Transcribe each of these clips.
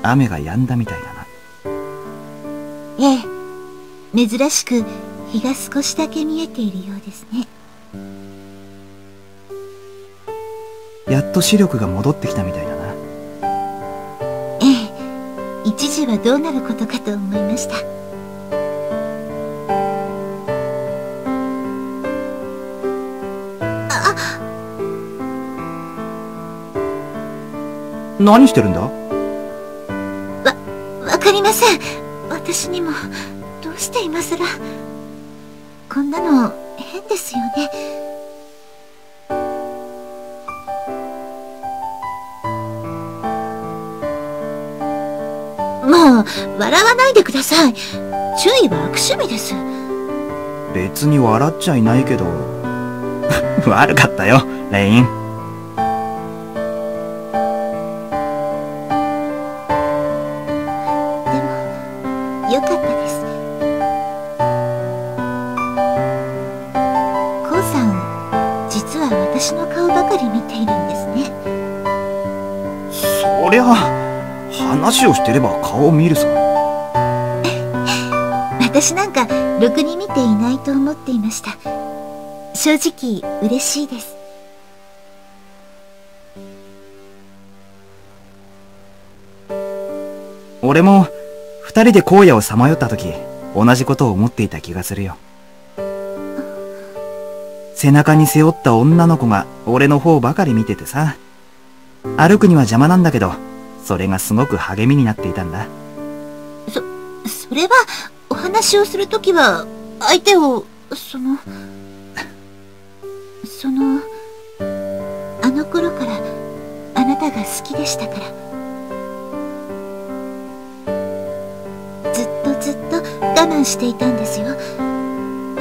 雨が止んだみたいだな。ええ、珍しく日が少しだけ見えているようですね。やっと視力が戻ってきたみたいだな。ええ、一時はどうなることかと思いました。何してるんだ？わかりません。私にもどうして今さら。こんなの変ですよね。もう笑わないでください。注意は悪趣味です。別に笑っちゃいないけど悪かったよ、レイン。よかったです。コウさん、実は私の顔ばかり見ているんですね。そりゃ話をしてれば顔を見るさ。私なんかろくに見ていないと思っていました。正直嬉しいです。俺も二人で荒野をさまよった時、同じことを思っていた気がするよ。背中に背負った女の子が俺の方ばかり見ててさ。歩くには邪魔なんだけど、それがすごく励みになっていたんだ。それは、お話をするときは、相手を、あの頃からあなたが好きでしたから。ずっと我慢していたんですよ。あ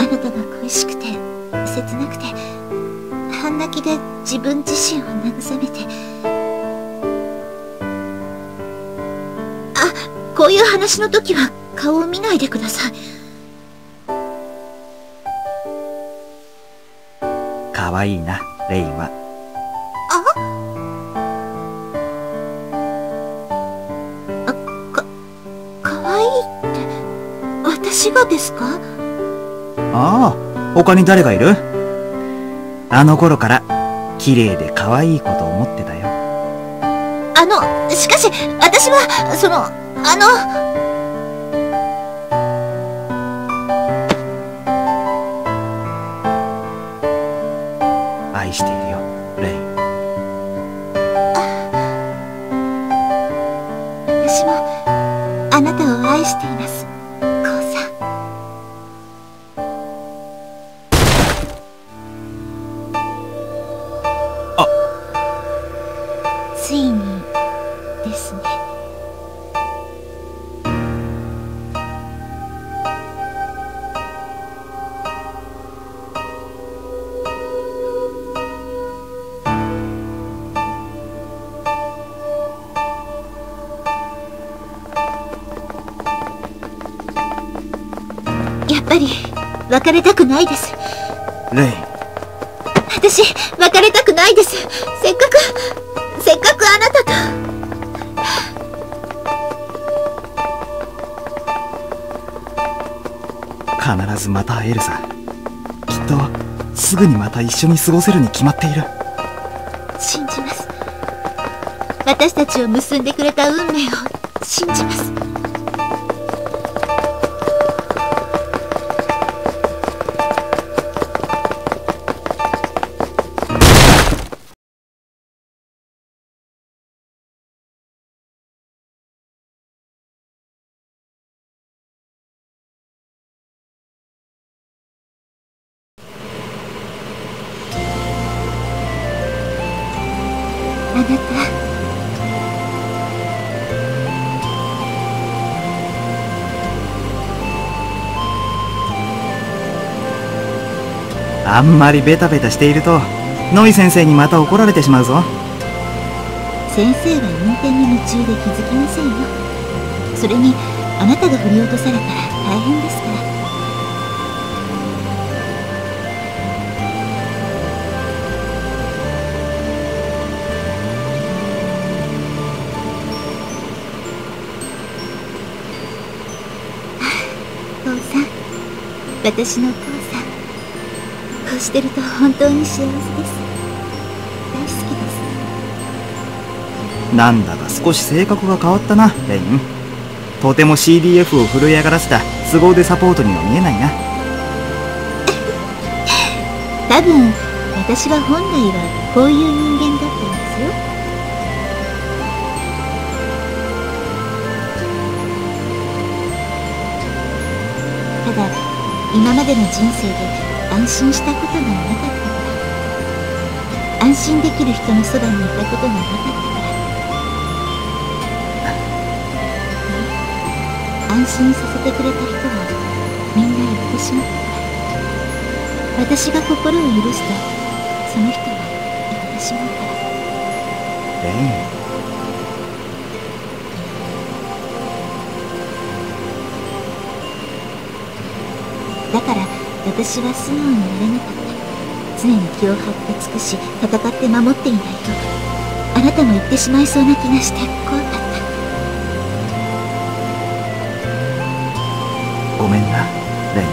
なたが恋しくて切なくて、半泣きで自分自身を慰めて。こういう話の時は顔を見ないでください。かわいいな、レインは。かわいいって私がですか？ああ、他に誰がいる？あの頃から綺麗で可愛いこと思ってたよ。しかし私は愛しているよ、レイン。私もあなたを愛しています、コウさん。ついにですね。やっぱり別れたくないです。レイン。私別れたくないです。せっかくあなたと。必ずまた会えるさ。きっとすぐにまた一緒に過ごせるに決まっている。信じます。私たちを結んでくれた運命を信じます。あなた、あんまりベタベタしているとノイ先生にまた怒られてしまうぞ。先生は運転に夢中で気づきませんよ。それにあなたが振り落とされたら大変ですから。私のお父さん、こうしてると本当に幸せです。大好きです。なんだか少し性格が変わったな、レイン。とても CDF を震え上がらせた凄腕サポートには見えないな。多分私は本来はこういう人間だったんですよ。ただ今までの人生で安心したことがなかったから、安心できる人のそばにいたことがなかったから、安心させてくれた人はみんな言ってしまったから、私が心を許すとその人は言ってしまうから。レイン、だから私は素直になれなかった。常に気を張って尽くし戦って守っていないと、あなたも言ってしまいそうな気がして怖かった。ごめんな、レイン。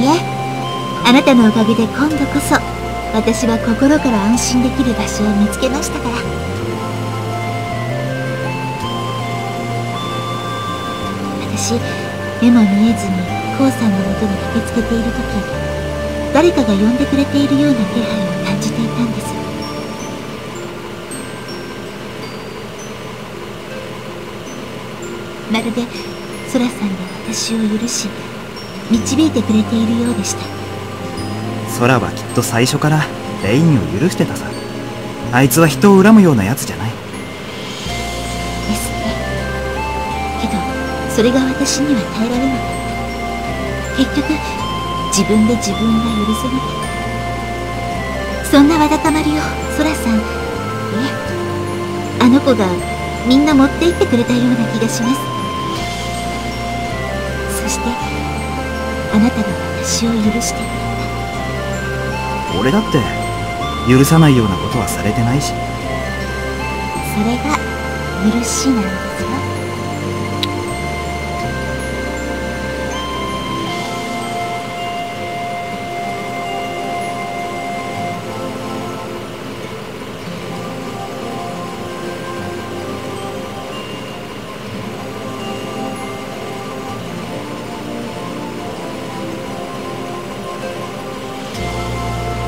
いえ、あなたのおかげで今度こそ私は心から安心できる場所を見つけましたから。私、目も見えずにコウさんのもとに駆けつけているとき、誰かが呼んでくれているような気配を感じていたんです。まるでソラさんが私を許し導いてくれているようでした。空はきっと最初からレインを許してたさ。あいつは人を恨むようなやつじゃない。ですね。けどそれが私には耐えられなかった。結局自分で自分が許せなかった。そんなわだかまりをソラさん、いえ、あの子がみんな持って行ってくれたような気がします。そしてあなたが私を許してくれた。俺だって許さないようなことはされてないし。それが許しなんですよ。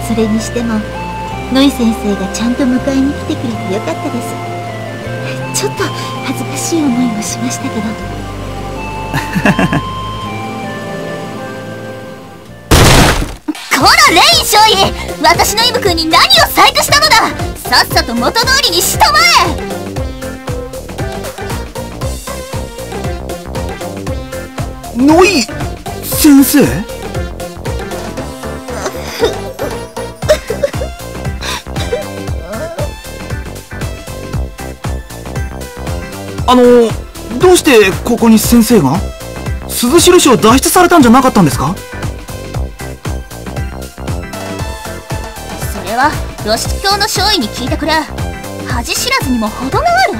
それにしてもノイ先生がちゃんと迎えに来てくれてよかったです。ちょっと恥ずかしい思いもしましたけど。こらレイン少尉、私のイム君に何を細工したのだ。さっさと元通りにしたまえ。ノイ先生？どうしてここに先生が？鈴印を脱出されたんじゃなかったんですか？それは露出狂の少尉に聞いてくれ。恥知らずにも程がある。